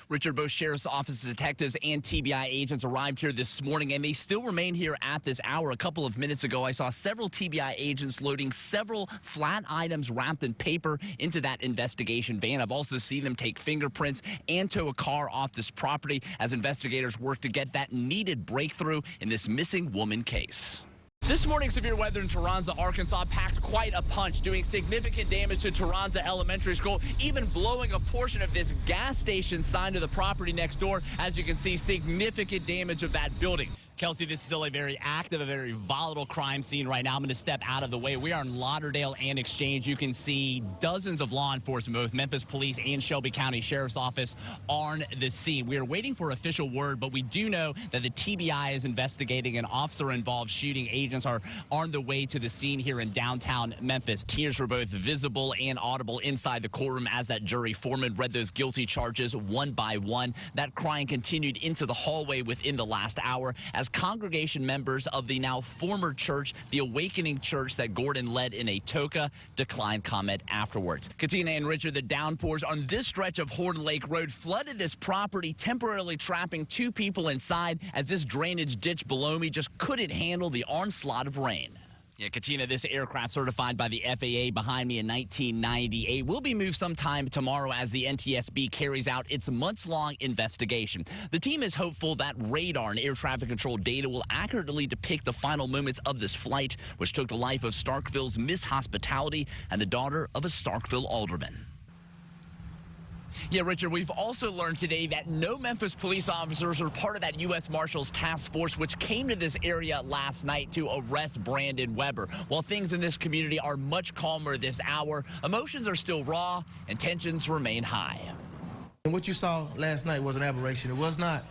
Richard, both Sheriff's Office detectives and TBI agents arrived here this morning, and they still remain here at this hour. A couple of minutes ago, I saw several TBI agents loading several flat items wrapped in paper into that investigation van. I've also seen them take fingerprints and tow a car off this property as investigators work to get that needed breakthrough in this missing woman case. This morning, severe weather in Toronto, Arkansas packed quite a punch, doing significant damage to Toronto Elementary School, even blowing a portion of this gas station sign to the property next door. As you can see, significant damage of that building. Kelsey, this is still a very active, a very volatile crime scene right now. I'm going to step out of the way. We are in Lauderdale and Exchange. You can see dozens of law enforcement, both Memphis Police and Shelby County Sheriff's Office, on the scene. We are waiting for official word, but we do know that the TBI is investigating an officer-involved shooting. Agents are on the way to the scene here in downtown Memphis. Tears were both visible and audible inside the courtroom as that jury foreman read those guilty charges one by one. That crying continued into the hallway within the last hour as congregation members of the now former church, the Awakening Church that Gordon led in Atoka, declined comment afterwards. Katina and Richard, the downpours on this stretch of Horn Lake Road flooded this property, temporarily trapping 2 people inside as this drainage ditch below me just couldn't handle the onslaught of rain. Yeah, Katina, this aircraft certified by the FAA behind me in 1998 will be moved sometime tomorrow as the NTSB carries out its months-long investigation. The team is hopeful that radar and air traffic control data will accurately depict the final moments of this flight, which took the life of Starkville's Miss Hospitality and the daughter of a Starkville alderman. Yeah, Richard, we've also learned today that no Memphis police officers are part of that U.S. Marshals task force which came to this area last night to arrest Brandon Weber. While things in this community are much calmer this hour, emotions are still raw and tensions remain high. And what you saw last night was an aberration. It was not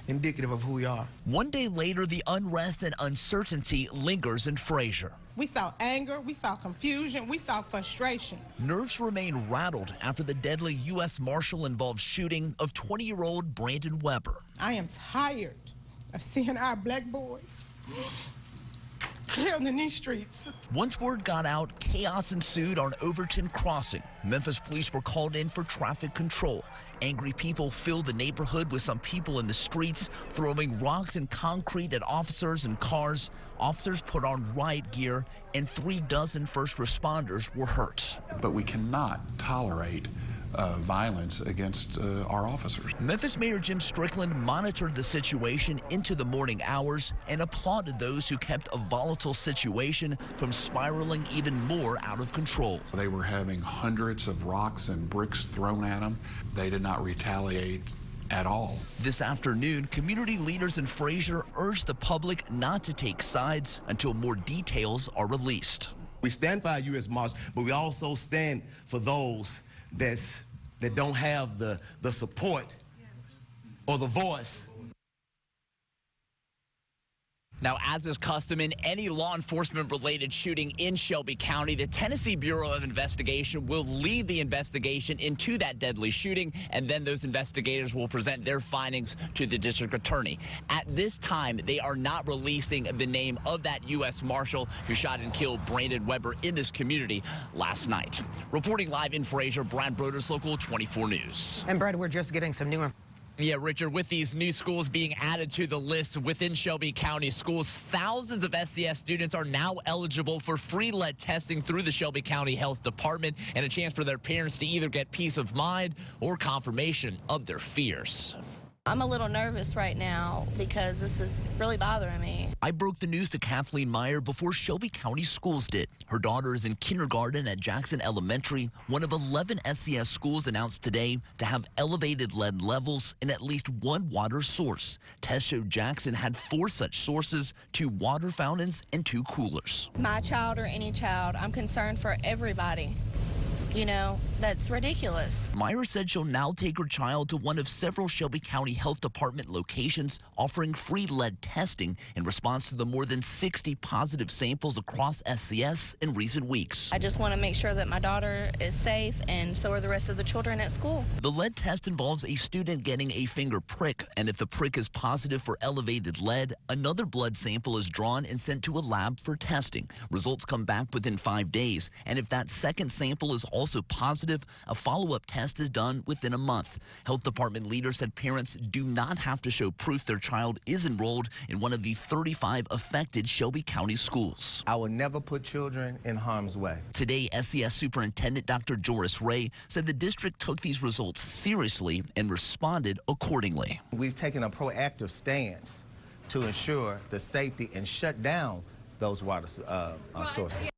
indicative of who we are. One day later, the unrest and uncertainty lingers in Fraser. We saw anger, we saw confusion, we saw frustration. Nerves remain rattled after the deadly U.S. Marshal-involved shooting of 20-year-old Brandon Weber. I am tired of seeing our black boys killed in these streets. Once word got out, chaos ensued on Overton Crossing. Memphis police were called in for traffic control. Angry people filled the neighborhood with some people in the streets throwing rocks and concrete at officers and cars. Officers put on riot gear and 3 dozen first responders were hurt. But we cannot tolerate violence against our officers. Memphis Mayor Jim Strickland monitored the situation into the morning hours and applauded those who kept a volatile situation from spiraling even more out of control. They were having hundreds of rocks and bricks thrown at them. They did not retaliate at all. This afternoon, community leaders in Fraser urged the public not to take sides until more details are released. We stand by U.S. Marshals, but we also stand for those that don't have the support or the voice. Now, as is custom in any law enforcement-related shooting in Shelby County, the Tennessee Bureau of Investigation will lead the investigation into that deadly shooting, and then those investigators will present their findings to the district attorney. At this time, they are not releasing the name of that U.S. Marshal who shot and killed Brandon Weber in this community last night. Reporting live in Fraser, Brad Broders, Local 24 News. And Brad, we're just getting some new information. Yeah, Richard, with these new schools being added to the list within Shelby County schools, thousands of SCS students are now eligible for free lead testing through the Shelby County Health Department and a chance for their parents to either get peace of mind or confirmation of their fears. I'm a little nervous right now because this is really bothering me. I broke the news to Kathleen Meyer before Shelby County Schools did. Her daughter is in kindergarten at Jackson Elementary, one of 11 SCS schools announced today to have elevated lead levels in at least one water source. Tests showed Jackson had 4 such sources, 2 water fountains and 2 coolers. My child or any child, I'm concerned for everybody. You know, that's ridiculous. Meyer said she'll now take her child to one of several Shelby County Health Department locations offering free lead testing in response to the more than 60 positive samples across SCS in recent weeks. I just want to make sure that my daughter is safe, and so are the rest of the children at school. The lead test involves a student getting a finger prick, and if the prick is positive for elevated lead, another blood sample is drawn and sent to a lab for testing. Results come back within 5 days, and if that second sample is also also positive. A follow-up test is done within a month. Health department leaders said parents do not have to show proof their child is enrolled in one of the 35 affected Shelby County schools. I will never put children in harm's way. Today, SCS Superintendent Dr. Joris Ray said the district took these results seriously and responded accordingly. We've taken a proactive stance to ensure the safety and shut down those water sources.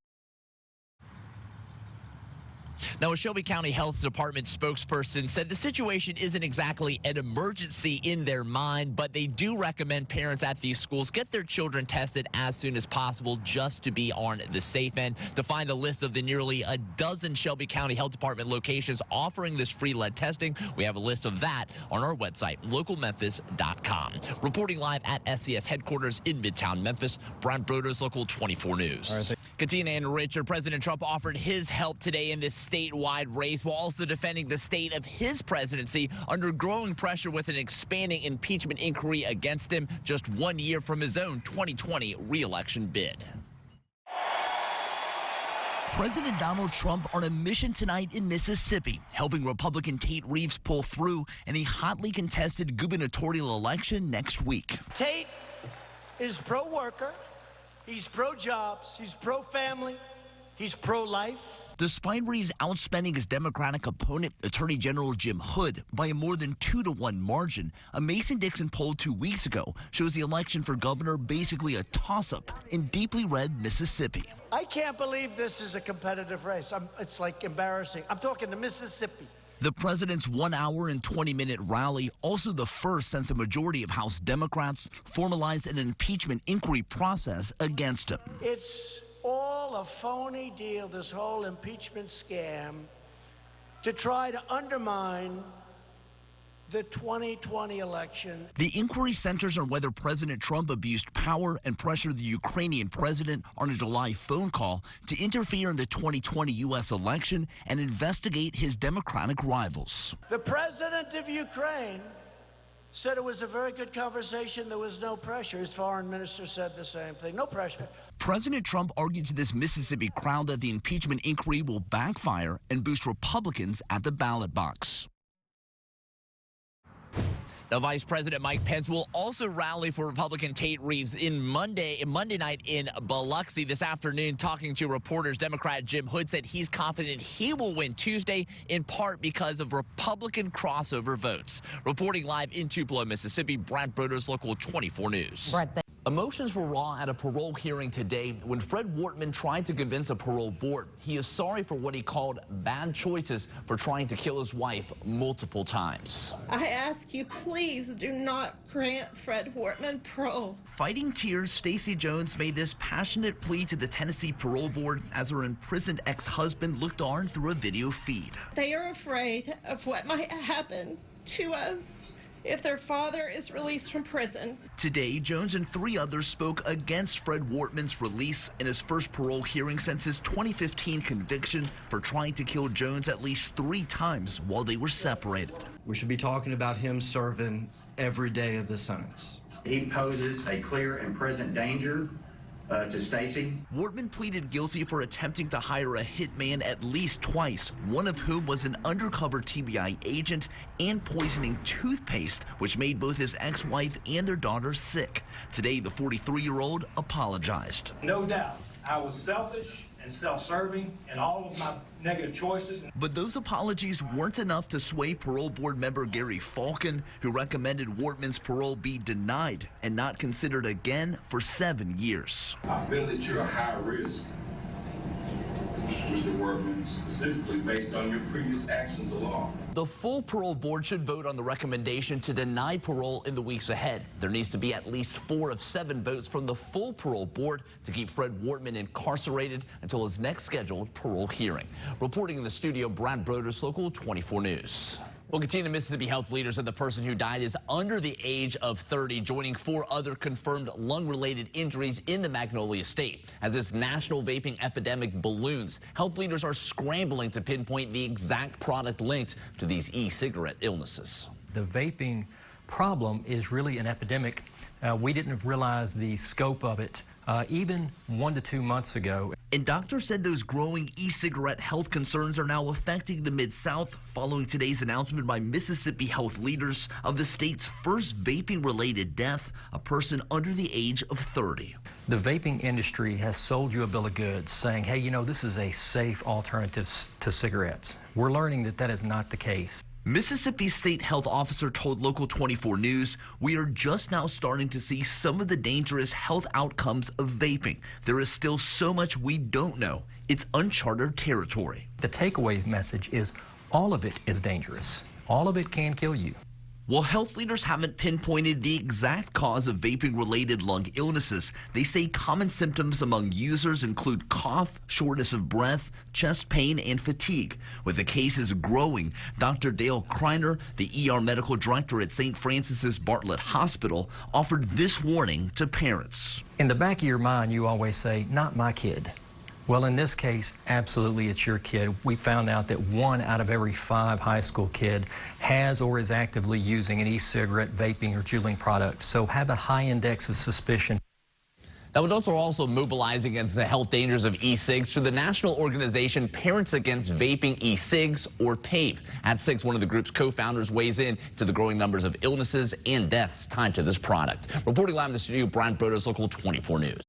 Now, a Shelby County Health Department spokesperson said the situation isn't exactly an emergency in their mind, but they do recommend parents at these schools get their children tested as soon as possible just to be on the safe end. To find a list of the nearly a dozen Shelby County Health Department locations offering this free lead testing, we have a list of that on our website, localmemphis.com. Reporting live at SCS headquarters in Midtown Memphis, Brad Broders, Local 24 News. Katina and Richard, President Trump offered his help today in this statewide race while also defending the state of his presidency under growing pressure with an expanding impeachment inquiry against him just 1 year from his own 2020 re-election bid. President Donald Trump on a mission tonight in Mississippi, helping Republican Tate Reeves pull through in a hotly contested gubernatorial election next week. Tate is pro-worker, he's pro-jobs, he's pro-family, he's pro-life. Despite Reeves outspending his Democratic opponent, Attorney General Jim Hood, by a more than 2-to-1 margin, a Mason-Dixon poll 2 weeks ago shows the election for governor basically a toss-up in deeply red Mississippi. I can't believe this is a competitive race. It's like embarrassing. I'm talking to Mississippi. The president's 1 hour and 20-minute rally, also the first since a majority of House Democrats formalized an impeachment inquiry process against him. It's all a phony deal, this whole impeachment scam, to try to undermine the 2020 election. The inquiry centers on whether President Trump abused power and pressured the Ukrainian president on a July phone call to interfere in the 2020 U.S. election and investigate his Democratic rivals. The president of Ukraine said it was a very good conversation. There was no pressure. His foreign minister said the same thing. No pressure. President Trump argued to this Mississippi crowd that the impeachment inquiry will backfire and boost Republicans at the ballot box. Now, Vice President Mike Pence will also rally for Republican Tate Reeves in Monday night in Biloxi. This afternoon, talking to reporters, Democrat Jim Hood said he's confident he will win Tuesday, in part because of Republican crossover votes. Reporting live in Tupelo, Mississippi, Brad Broders, Local 24 News. Brad, emotions were raw at a parole hearing today when Fred Wortman tried to convince a parole board he is sorry for what he called bad choices for trying to kill his wife multiple times. I ask you, please do not grant Fred Wortman parole. Fighting tears, Stacey Jones made this passionate plea to the Tennessee Parole Board as her imprisoned ex-husband looked on through a video feed. They are afraid of what might happen to us if their father is released from prison. Today, Jones and 3 others spoke against Fred Wortman's release in his first parole hearing since his 2015 conviction for trying to kill Jones at least 3 times while they were separated. We should be talking about him serving every day of the sentence. He poses a clear and present danger to Stacey. Wortman pleaded guilty for attempting to hire a hitman at least twice, one of whom was an undercover TBI agent, and poisoning toothpaste, which made both his ex-wife and their daughter sick. Today, the 43-year-old apologized. No doubt, I was selfish and self-serving in all of my negative choices. But those apologies weren't enough to sway parole board member Gary Falcon, who recommended Wortman's parole be denied and not considered again for 7 years. I feel that you're a high risk, Mr. Wortman, specifically based on your previous actions alone. The full parole board should vote on the recommendation to deny parole in the weeks ahead. There needs to be at least 4 of 7 votes from the full parole board to keep Fred Wortman incarcerated until his next scheduled parole hearing. Reporting in the studio, Brad Broders, Local 24 News. Well, continue. Mississippi health leaders said the person who died is under the age of 30, joining 4 other confirmed lung-related injuries in the Magnolia State. As this national vaping epidemic balloons, health leaders are scrambling to pinpoint the exact product linked to these e-cigarette illnesses. The vaping problem is really an epidemic. We didn't realize the scope of it even 1 to 2 months ago. And doctors said those growing e-cigarette health concerns are now affecting the Mid-South following today's announcement by Mississippi health leaders of the state's first vaping-related death, a person under the age of 30. The vaping industry has sold you a bill of goods saying, hey, you know, this is a safe alternative to cigarettes. We're learning that that is not the case. Mississippi State Health Officer told Local 24 News, we are just now starting to see some of the dangerous health outcomes of vaping. There is still so much we don't know. It's uncharted territory. The takeaway message is all of it is dangerous. All of it can kill you. While health leaders haven't pinpointed the exact cause of vaping-related lung illnesses, they say common symptoms among users include cough, shortness of breath, chest pain, and fatigue. With the cases growing, Dr. Dale Kreiner, the ER medical director at St. Francis's Bartlett Hospital, offered this warning to parents. In the back of your mind, you always say, not my kid. Well, in this case, absolutely it's your kid. We found out that 1 out of every 5 high school kid has or is actively using an e-cigarette, vaping, or juuling product, so have a high index of suspicion. Now, adults are also mobilizing against the health dangers of e-cigs through the national organization Parents Against Vaping E-Cigs, or PAVE. At 6, one of the group's co-founders weighs in to the growing numbers of illnesses and deaths tied to this product. Reporting live in the studio, Brad Broders, Local 24 News.